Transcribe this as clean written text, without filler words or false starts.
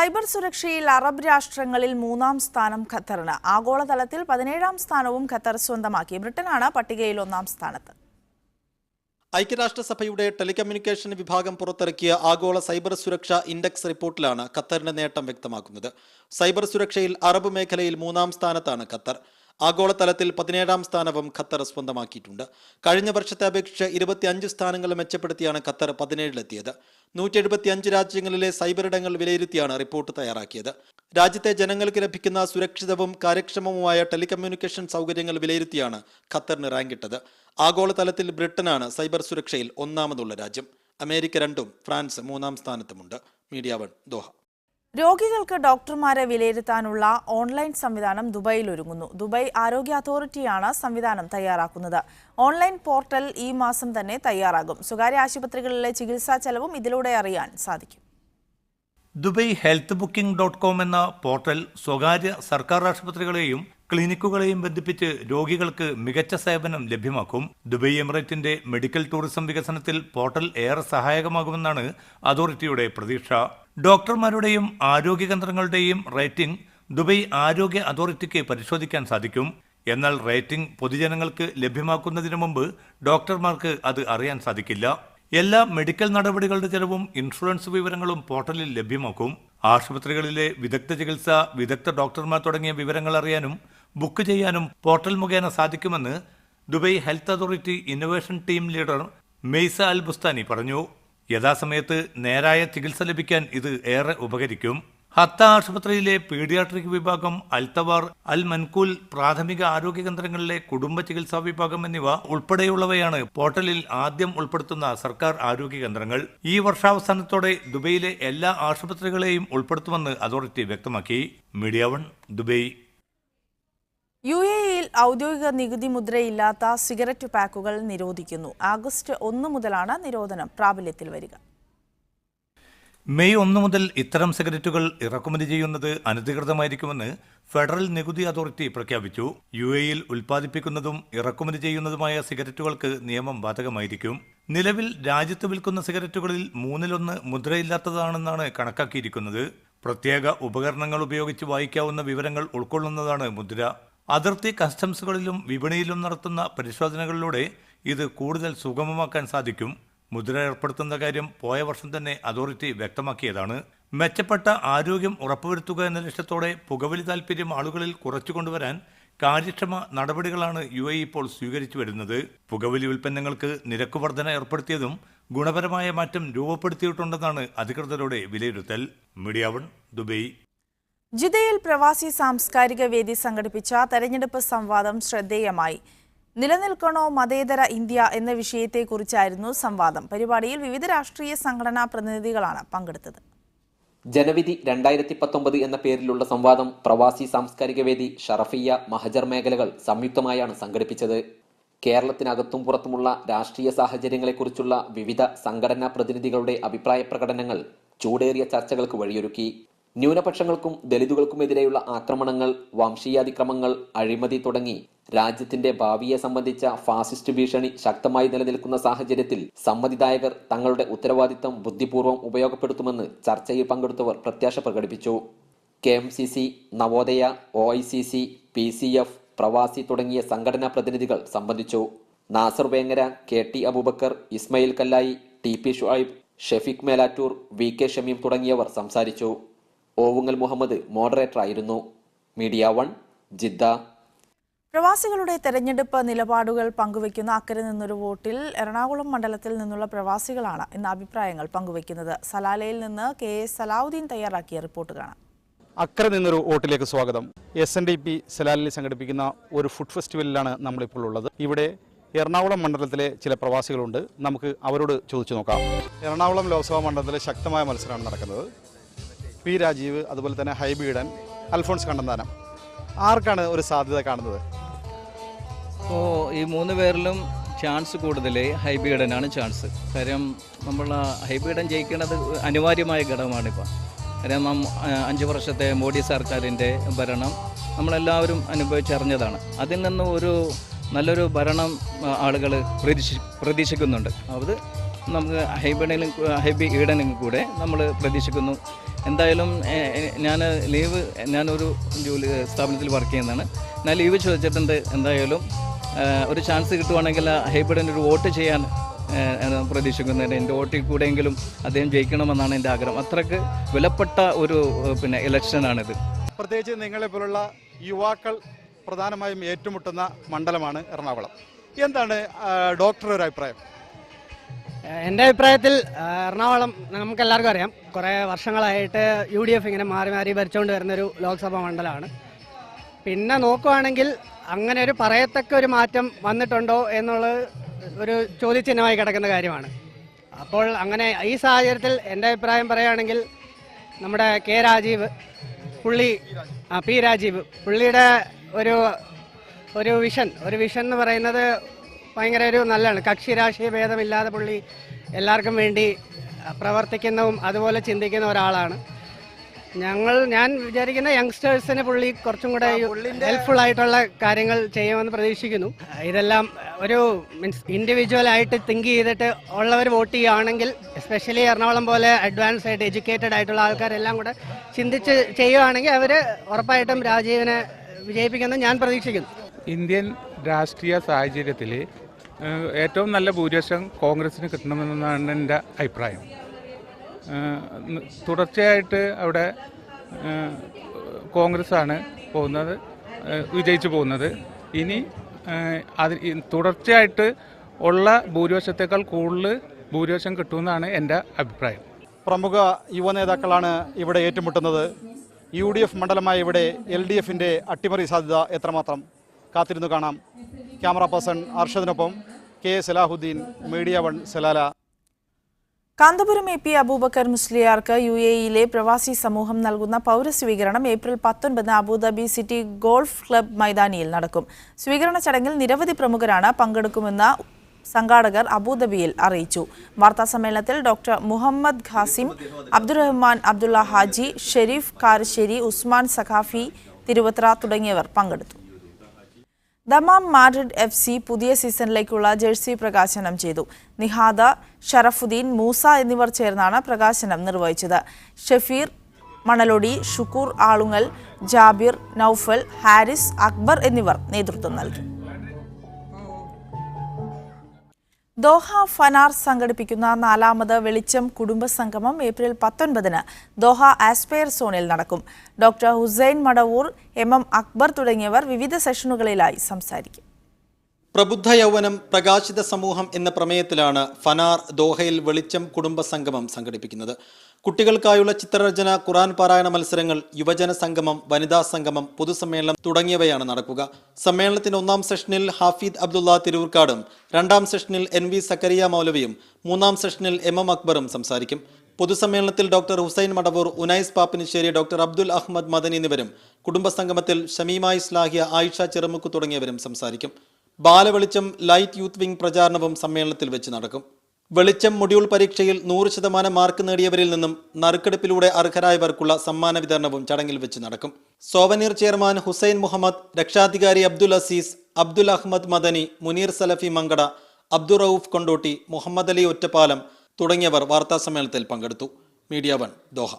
Cyber സുരക്ഷയിൽ Arab രാഷ്ട്രങ്ങളിൽ 3-ാം സ്ഥാനം ഖത്തറിന്. ആഗോളതലത്തിൽ 17-ാം സ്ഥാനവും ഖത്തർ സ്വന്തമാക്കി. ബ്രിട്ടനാണ് പട്ടികയിൽ 1-ാം സ്ഥാനത്ത്. ഐക്യരാഷ്ട്രസഭയുടെ ടെലികമ്മ്യൂണിക്കേഷൻ വിഭാഗം പുറത്തിറക്കിയ ആഗോള സൈബർ സുരക്ഷാ ഇൻഡെക്സ് റിപ്പോർട്ടിലാണ് ഖത്തറിന്റെ നേട്ടം വ്യക്തമാക്കുന്നത്. സൈബർ സുരക്ഷയിൽ അറബ് മേഖലയിൽ 3-ാം സ്ഥാനത്താണ് ഖത്തർ. ആഗോളതലത്തിൽ 17-ാം സ്ഥാനവും ഖത്തർ സ്വന്തമാക്കിയിട്ടുണ്ട്. കഴിഞ്ഞ വർഷത്തെ അപേക്ഷിച്ച് 25 സ്ഥാനങ്ങൾ മെച്ചപ്പെടുത്തിയാണ് ഖത്തർ 17-ലെത്തിയത്. 175 രാജ്യങ്ങളിലെ സൈബർ ഇടങ്ങൾ വിലയിരുത്തിയാണ് റിപ്പോർട്ട് തയ്യാറാക്കിയത്. രാജ്യത്തെ ജനങ്ങൾക്ക് ലഭിക്കുന്ന സുരക്ഷിതവും കാര്യക്ഷമവുമായ ടെലികമ്മ്യൂണിക്കേഷൻ സൗകര്യങ്ങൾ വിലയിരുത്തിയാണ് ഖത്തറിന് റാങ്ക് ഇട്ടത്. ആഗോളതലത്തിൽ ബ്രിട്ടനാണ് സൈബർ സുരക്ഷയിൽ 1-ാമതുള്ള രാജ്യം. അമേരിക്ക 2-ഉം ഫ്രാൻസ് 3-ാം സ്ഥാനത്തുമുണ്ട്. Media 1 Doha. രോഗികൾക്ക് ഡോക്ടർമാരെ വിലയിരുത്താനുള്ള ഓൺലൈൻ സംവിധാനം ദുബൈയിൽ ഒരുങ്ങുന്നു. ദുബൈ ആരോഗ്യ അതോറിറ്റിയാണ് സംവിധാനം തയ്യാറാക്കുന്നത്. ഓൺലൈൻ പോർട്ടൽ ഈ മാസം തന്നെ തയ്യാറാകും. സ്വകാര്യ ആശുപത്രികളിലെ ചികിത്സാ ചെലവും ഇതിലൂടെ അറിയാൻ സാധിക്കും. ദുബൈ ഹെൽത്ത് ബുക്കിംഗ്.com എന്ന പോർട്ടൽ സ്വകാര്യ സർക്കാർ ആശുപത്രികളെയും ക്ലിനിക്കുകളെയും ബന്ധിപ്പിച്ച് രോഗികൾക്ക് മികച്ച സേവനം ലഭ്യമാക്കും. ദുബൈ എമിറേറ്റിന്റെ മെഡിക്കൽ ടൂറിസം വികസനത്തിൽ പോർട്ടൽ ഏറെ സഹായകമാകുമെന്നാണ് അതോറിറ്റിയുടെ പ്രതീക്ഷ. ഡോക്ടർമാരുടെയും ആരോഗ്യ കേന്ദ്രങ്ങളുടെയും റേറ്റിംഗ് ദുബൈ ആരോഗ്യ അതോറിറ്റിക്ക് പരിശോധിക്കാൻ സാധിക്കും. എന്നാൽ റേറ്റിംഗ് പൊതുജനങ്ങൾക്ക് ലഭ്യമാക്കുന്നതിന് മുമ്പ് ഡോക്ടർമാർക്ക് അത് അറിയാൻ സാധിക്കില്ല. എല്ലാ മെഡിക്കൽ നടപടികളുടെ ചെലവും ഇൻഷുറൻസ് വിവരങ്ങളും പോർട്ടലിൽ ലഭ്യമാക്കും. ആശുപത്രികളിലെ വിദഗ്ധ ചികിത്സ, വിദഗ്ധ ഡോക്ടർമാർ തുടങ്ങിയ വിവരങ്ങൾ അറിയാനും ബുക്ക് ചെയ്യാനും പോർട്ടൽ മുഖേന സാധിക്കുമെന്ന് Dubai health authority innovation team leader Maysa Al Bustani പറഞ്ഞു. യഥാസമയത്ത് നേരായ ചികിത്സ ലഭിക്കാൻ ഇത് ഏറെ ഉപകരിക്കും. ഹത്ത ആശുപത്രിയിലെ പീഡിയാട്രിക് വിഭാഗം, അൽത്തവാർ, അൽ മൻകൂൽ പ്രാഥമിക ആരോഗ്യ കേന്ദ്രങ്ങളിലെ കുടുംബ ചികിത്സാ വിഭാഗം എന്നിവ ഉൾപ്പെടെയുള്ളവയാണ് പോർട്ടലിൽ ആദ്യം ഉൾപ്പെടുത്തുന്ന സർക്കാർ ആരോഗ്യ കേന്ദ്രങ്ങൾ. ഈ വർഷാവസാനത്തോടെ ദുബൈയിലെ എല്ലാ ആശുപത്രികളെയും ഉൾപ്പെടുത്തുമെന്ന് അതോറിറ്റി വ്യക്തമാക്കി. Media 1 Dubai. UAE-യിൽ ഔദ്യോഗിക നികുതി മുദ്രയില്ലാത്ത സിഗരറ്റ് പാക്കുകൾ നിരോധിക്കുന്നു. ആഗസ്റ്റ് 1 മുതലാണ് നിരോധനം പ്രാബല്യത്തിൽ വരിക. മെയ് 1 മുതൽ ഇത്തരം സിഗരറ്റുകൾ ഇറക്കുമതി ചെയ്യുന്നത് അനധികൃതമായിരിക്കുമെന്ന് ഫെഡറൽ നികുതി അതോറിറ്റി പ്രഖ്യാപിച്ചു. UAE-യിൽ ഉൽപ്പാദിപ്പിക്കുന്നതും ഇറക്കുമതി ചെയ്യുന്നതുമായ സിഗരറ്റുകൾക്ക് നിയമം ബാധകമായിരിക്കും. നിലവിൽ രാജ്യത്ത് വിൽക്കുന്ന സിഗരറ്റുകളിൽ 1/3 മുദ്രയില്ലാത്തതാണെന്നാണ് കണക്കാക്കിയിരിക്കുന്നത്. പ്രത്യേക ഉപകരണങ്ങൾ ഉപയോഗിച്ച് വായിക്കാവുന്ന വിവരങ്ങൾ ഉൾക്കൊള്ളുന്നതാണ് മുദ്ര. അതിർത്തി കസ്റ്റംസുകളിലും വിപണിയിലും നടത്തുന്ന പരിശോധനകളിലൂടെ ഇത് കൂടുതൽ സുഗമമാക്കാൻ സാധിക്കും. മുദ്ര ഏർപ്പെടുത്തുന്ന കാര്യം പോയ വർഷം തന്നെ അതോറിറ്റി വ്യക്തമാക്കിയതാണ്. മെച്ചപ്പെട്ട ആരോഗ്യം ഉറപ്പുവരുത്തുക എന്ന ലക്ഷ്യത്തോടെ പുകവലി താൽപര്യം ആളുകളിൽ കുറച്ചുകൊണ്ടുവരാൻ കാര്യക്ഷമ നടപടികളാണ് UAE ഇപ്പോൾ സ്വീകരിച്ചു വരുന്നത്. പുകവലി ഉൽപ്പന്നങ്ങൾക്ക് നിരക്ക് വർധന ഏർപ്പെടുത്തിയതും ഗുണപരമായ മാറ്റം രൂപപ്പെടുത്തിയിട്ടുണ്ടെന്നാണ് അധികൃതരുടെ വിലയിരുത്തൽ. Media 1 Dubai. ജിദ്ദയിൽ പ്രവാസി സാംസ്കാരിക വേദി സംഘടിപ്പിച്ച തെരഞ്ഞെടുപ്പ് സംവാദം ശ്രദ്ധേയമായി. നിലനിൽക്കണോ മതേതര ഇന്ത്യ എന്ന വിഷയത്തെക്കുറിച്ചായിരുന്നു സംവാദം. പരിപാടിയിൽ വിവിധ രാഷ്ട്രീയ സംഘടനാ പ്രതിനിധികളാണ് പങ്കെടുത്തത്. ജനവിധി 2019 എന്ന പേരിലുള്ള സംവാദം പ്രവാസി സാംസ്കാരിക വേദി, ഷറഫിയ, മഹജർ മേഖലകൾ സംയുക്തമായാണ് സംഘടിപ്പിച്ചത്. കേരളത്തിനകത്തും പുറത്തുമുള്ള രാഷ്ട്രീയ സാഹചര്യങ്ങളെക്കുറിച്ചുള്ള വിവിധ സംഘടനാ പ്രതിനിധികളുടെ അഭിപ്രായ പ്രകടനങ്ങൾ ചൂടേറിയ ചർച്ചകൾക്ക് വഴിയൊരുക്കി. ന്യൂനപക്ഷങ്ങൾക്കും ദലിതുകൾക്കുമെതിരെയുള്ള ആക്രമണങ്ങൾ, വംശീയാതിക്രമങ്ങൾ, അഴിമതി തുടങ്ങി രാജ്യത്തിന്റെ ഭാവിയെ സംബന്ധിച്ച ഫാസിസ്റ്റ് ഭീഷണി ശക്തമായി നിലനിൽക്കുന്ന സാഹചര്യത്തിൽ സമ്മതിദായകർ തങ്ങളുടെ ഉത്തരവാദിത്തം ബുദ്ധിപൂർവ്വം ഉപയോഗപ്പെടുത്തുമെന്ന് ചർച്ചയിൽ പങ്കെടുത്തവർ പ്രത്യാശ പ്രകടിപ്പിച്ചു. KMCC, നവോദയ, OICC, PCF, പ്രവാസി തുടങ്ങിയ സംഘടനാ പ്രതിനിധികൾ സംബന്ധിച്ചു. നാസർ വേങ്ങര, KT അബൂബക്കർ, ഇസ്മയിൽ കല്ലായി, TP ഷുഐബ്, ഷെഫീഖ് മേലാറ്റൂർ, VK ഷമീം തുടങ്ങിയവർ സംസാരിച്ചു. ഓവുങ്ങൽ മുഹമ്മദ് മോഡറേറ്ററായിരുന്നു. Media 1 Jeddah. പ്രവാസികളുടെ തെരഞ്ഞെടുപ്പ് നിലപാടുകൾ പങ്കുവയ്ക്കുന്ന അക്കരെ നിന്നൊരു വോട്ടിൽ എറണാകുളം മണ്ഡലത്തിൽ നിന്നുള്ള പ്രവാസികളാണ് ഇന്ന് അഭിപ്രായങ്ങൾ പങ്കുവയ്ക്കുന്നത്. സലാലയിൽ നിന്ന് KS സലാഹുദ്ദീൻ തയ്യാറാക്കിയ റിപ്പോർട്ട് കാണാം. അക്കരെ നിന്നൊരു വോട്ടിലേക്ക് സ്വാഗതം. SNDP സലാലിൽ സംഘടിപ്പിക്കുന്ന ഒരു ഫുഡ് ഫെസ്റ്റിവലിലാണ് നമ്മളിപ്പോൾ ഉള്ളത്. ഇവിടെ എറണാകുളം മണ്ഡലത്തിലെ ചില പ്രവാസികളുണ്ട്. നമുക്ക് അവരോട് ചോദിച്ചു നോക്കാം. എറണാകുളം ലോക്സഭാ മണ്ഡലത്തിലെ ശക്തമായ മത്സരമാണ് നടക്കുന്നത്. P രാജീവ്, അതുപോലെ തന്നെ ഹൈബി ഈഡൻ, അൽഫോൺസ് കണ്ണന്താനം. ആർക്കാണ് ഒരു സാധ്യത കാണുന്നത്? ഈ 3 പേരിലും ചാൻസ് കൂടുതൽ ഹൈബി ഈഡനാണ് ചാൻസ്. കാര്യം നമ്മൾ ഹൈബി ഈഡൻ ജയിക്കേണ്ടത് അനിവാര്യമായ ഘടകമാണിപ്പോൾ. കാര്യം 5 വർഷത്തെ മോഡി സർക്കാരിൻ്റെ ഭരണം നമ്മളെല്ലാവരും അനുഭവിച്ചറിഞ്ഞതാണ്. അതിൽ നിന്ന് ഒരു നല്ലൊരു ഭരണം ആളുകൾ പ്രതീക്ഷിക്കുന്നുണ്ട്. അത് നമുക്ക് ഹൈബി ഈഡനും കൂടെ നമ്മൾ പ്രതീക്ഷിക്കുന്നു. എന്തായാലും ഞാനൊരു സ്ഥാപനത്തിൽ വർക്ക് ചെയ്യുന്നതാണ്. ഞാൻ ലീവ് ചോദിച്ചിട്ടുണ്ട്. എന്തായാലും ഒരു ചാൻസ് കിട്ടുവാണെങ്കിൽ ഹൈബിഡിന് ഒരു വോട്ട് ചെയ്യാൻ പ്രതീക്ഷിക്കുന്നത്. എൻ്റെ വോട്ടിൽ കൂടെയെങ്കിലും അദ്ദേഹം ജയിക്കണമെന്നാണ് എൻ്റെ ആഗ്രഹം. അത്രയ്ക്ക് വിലപ്പെട്ട ഒരു ഇലക്ഷനാണിത്. പ്രത്യേകിച്ച് നിങ്ങളെപ്പോലുള്ള യുവാക്കൾ പ്രധാനമായും ഏറ്റുമുട്ടുന്ന മണ്ഡലമാണ് എറണാകുളം. എന്താണ് ഡോക്ടറുടെ ഒരു അഭിപ്രായം? എൻ്റെ അഭിപ്രായത്തിൽ എറണാകുളം നമുക്കെല്ലാവർക്കും അറിയാം, കുറേ വർഷങ്ങളായിട്ട് UDF ഇങ്ങനെ മാറി മാറി ഭരിച്ചുകൊണ്ട് വരുന്നൊരു ലോക്സഭാ മണ്ഡലമാണ്. പിന്നെ നോക്കുവാണെങ്കിൽ അങ്ങനെ ഒരു പറയത്തക്ക ഒരു മാറ്റം വന്നിട്ടുണ്ടോ എന്നുള്ളത് ഒരു ചോദ്യചിഹ്നമായി കിടക്കുന്ന കാര്യമാണ്. അപ്പോൾ അങ്ങനെ ഈ സാഹചര്യത്തിൽ എൻ്റെ അഭിപ്രായം പറയുകയാണെങ്കിൽ നമ്മുടെ K. രാജീവ് P. രാജീവ് പുള്ളിയുടെ ഒരു വിഷൻ എന്ന് പറയുന്നത് ഭയങ്കര ഒരു നല്ലതാണ്. കക്ഷി രാഷ്ട്രീയ ഭേദമില്ലാതെ പുള്ളി എല്ലാവർക്കും വേണ്ടി പ്രവർത്തിക്കുന്നതും അതുപോലെ ചിന്തിക്കുന്ന ഒരാളാണ്. ഞാൻ വിചാരിക്കുന്ന യങ്സ്റ്റേഴ്സിന് പുള്ളി കുറച്ചും കൂടെ ഹെൽപ്ഫുൾ ആയിട്ടുള്ള കാര്യങ്ങൾ ചെയ്യുമെന്ന് പ്രതീക്ഷിക്കുന്നു. ഇതെല്ലാം ഒരു ഇൻഡിവിജ്വലായിട്ട് തിങ്ക് ചെയ്തിട്ട് ഉള്ളവർ വോട്ട് ചെയ്യുകയാണെങ്കിൽ, എസ്പെഷ്യലി എറണാകുളം പോലെ അഡ്വാൻസ് ആയിട്ട് എഡ്യൂക്കേറ്റഡ് ആയിട്ടുള്ള ആൾക്കാരെല്ലാം കൂടെ ചിന്തിച്ച് ചെയ്യുകയാണെങ്കിൽ അവർ ഉറപ്പായിട്ടും രാജീവിനെ വിജയിപ്പിക്കുമെന്ന് ഞാൻ പ്രതീക്ഷിക്കുന്നു. ഇന്ത്യൻ രാഷ്ട്രീയ സാഹചര്യത്തിൽ ഏറ്റവും നല്ല ഭൂരിപക്ഷം കോൺഗ്രസിന് കിട്ടണമെന്നാണ് എൻ്റെ അഭിപ്രായം. തുടർച്ചയായിട്ട് അവിടെ കോൺഗ്രസ്സാണ് വിജയിച്ചു പോകുന്നത്. ഇനി തുടർച്ചയായിട്ട് ഉള്ള ഭൂരിപക്ഷത്തേക്കാൾ കൂടുതൽ ഭൂരിപക്ഷം കിട്ടുമെന്നാണ് എൻ്റെ അഭിപ്രായം. പ്രമുഖ യുവനേതാക്കളാണ് ഇവിടെ ഏറ്റുമുട്ടുന്നത്. UDF മണ്ഡലമായ ഇവിടെ LDFിൻ്റെ അട്ടിമറി സാധ്യത എത്രമാത്രം? കാത്തിരുന്നു കാണാം. ക്യാമറ പേഴ്സൺ അർഷദിനൊപ്പം K. Salahuddin, media 1 Salalah. Kanthapuram AP Abubakar മുസ്ലിയാർക്ക് UAE-യിലെ പ്രവാസി സമൂഹം നൽകുന്ന പൗരസ്വീകരണം April 19 Abu Dhabi city golf club മൈതാനിയിൽ നടക്കും. സ്വീകരണ ചടങ്ങിൽ നിരവധി പ്രമുഖരാണ് പങ്കെടുക്കുമെന്ന് സംഘാടകർ അബുദാബിയിൽ അറിയിച്ചു. വാർത്താസമ്മേളനത്തിൽ ഡോക്ടർ മുഹമ്മദ് ഖാസിം, അബ്ദുറഹ്മാൻ അബ്ദുള്ള ഹാജി, ഷെരീഫ് കാരശ്ശേരി, ഉസ്മാൻ സഖാഫി തിരുവത്ര തുടങ്ങിയവർ പങ്കെടുത്തു. ദമാം മാഡ്രിഡ് FC പുതിയ സീസണിലേക്കുള്ള ജേഴ്സി പ്രകാശനം ചെയ്തു. നിഹാദ, ഷറഫുദ്ദീൻ, മൂസ എന്നിവർ ചേർന്നാണ് പ്രകാശനം നിർവഹിച്ചത്. ഷഫീർ മണലൊടി, ഷുക്കൂർ ആളുങ്ങൽ, ജാബിർ, നൌഫൽ, ഹാരിസ്, അക്ബർ എന്നിവർ നേതൃത്വം നൽകി. ദോഹ ഫനാർ സംഘടിപ്പിക്കുന്ന 4ാമത് വെളിച്ചം കുടുംബസംഗമം ഏപ്രിൽ 19 ദോഹ ആസ്പെയർ സോണിൽ നടക്കും. ഡോക്ടർ ഹുസൈൻ മടവൂർ, MM അക്ബർ തുടങ്ങിയവർ വിവിധ സെഷനുകളിലായി സംസാരിക്കും. പ്രബുദ്ധ യൗവനം പ്രകാശിത സമൂഹം എന്ന പ്രമേയത്തിലാണ് ഫനാർ ദോഹയിൽ വെളിച്ചം കുടുംബസംഗമം സംഘടിപ്പിക്കുന്നത്. കുട്ടികൾക്കായുള്ള ചിത്രരചന, ഖുർആൻ പാരായണ മത്സരങ്ങൾ, യുവജന സംഗമം, വനിതാ സംഗമം, പൊതുസമ്മേളനം തുടങ്ങിയവയാണ് നടക്കുക. സമ്മേളനത്തിന്റെ 1ാം സെഷനിൽ ഹാഫിദ് അബ്ദുള്ള തിരൂർക്കാടും 2ാം സെഷനിൽ NV സക്കരിയ മൗലവിയും 3ാം സെഷനിൽ MM അക്ബറും സംസാരിക്കും. പൊതുസമ്മേളനത്തിൽ ഡോക്ടർ ഹുസൈൻ മടവൂർ, ഉനൈസ് പാപ്പിനിശ്ശേരി, ഡോക്ടർ അബ്ദുൽ അഹമ്മദ് മദനി എന്നിവരും, കുടുംബസംഗമത്തിൽ ഷമീമ ഇസ്ലാഹിയ, ആയിഷ ചെറുമുക്ക് തുടങ്ങിയവരും സംസാരിക്കും. ബാലവെളിച്ചം ലൈറ്റ് യൂത്ത് വിംഗ് പ്രചാരണവും സമ്മേളനത്തിൽ വെച്ച് നടക്കും. വെളിച്ചം മൊഡ്യൂൾ പരീക്ഷയിൽ 100% മാർക്ക് നേടിയവരിൽ നിന്നും നറുക്കെടുപ്പിലൂടെ അർഹരായവർക്കുള്ള സമ്മാന വിതരണവും ചടങ്ങിൽ വെച്ച് നടക്കും. സോവനീർ ചെയർമാൻ ഹുസൈൻ മുഹമ്മദ്, രക്ഷാധികാരി അബ്ദുൽ അസീസ്, അബ്ദുൽ അഹമ്മദ് മദനി, മുനീർ സലഫി മങ്കട, അബ്ദുൾ റൌഫ് കൊണ്ടോട്ടി, മുഹമ്മദ് അലി ഒറ്റപ്പാലം തുടങ്ങിയവർ വാർത്താസമ്മേളനത്തിൽ പങ്കെടുത്തു. Media 1 Doha.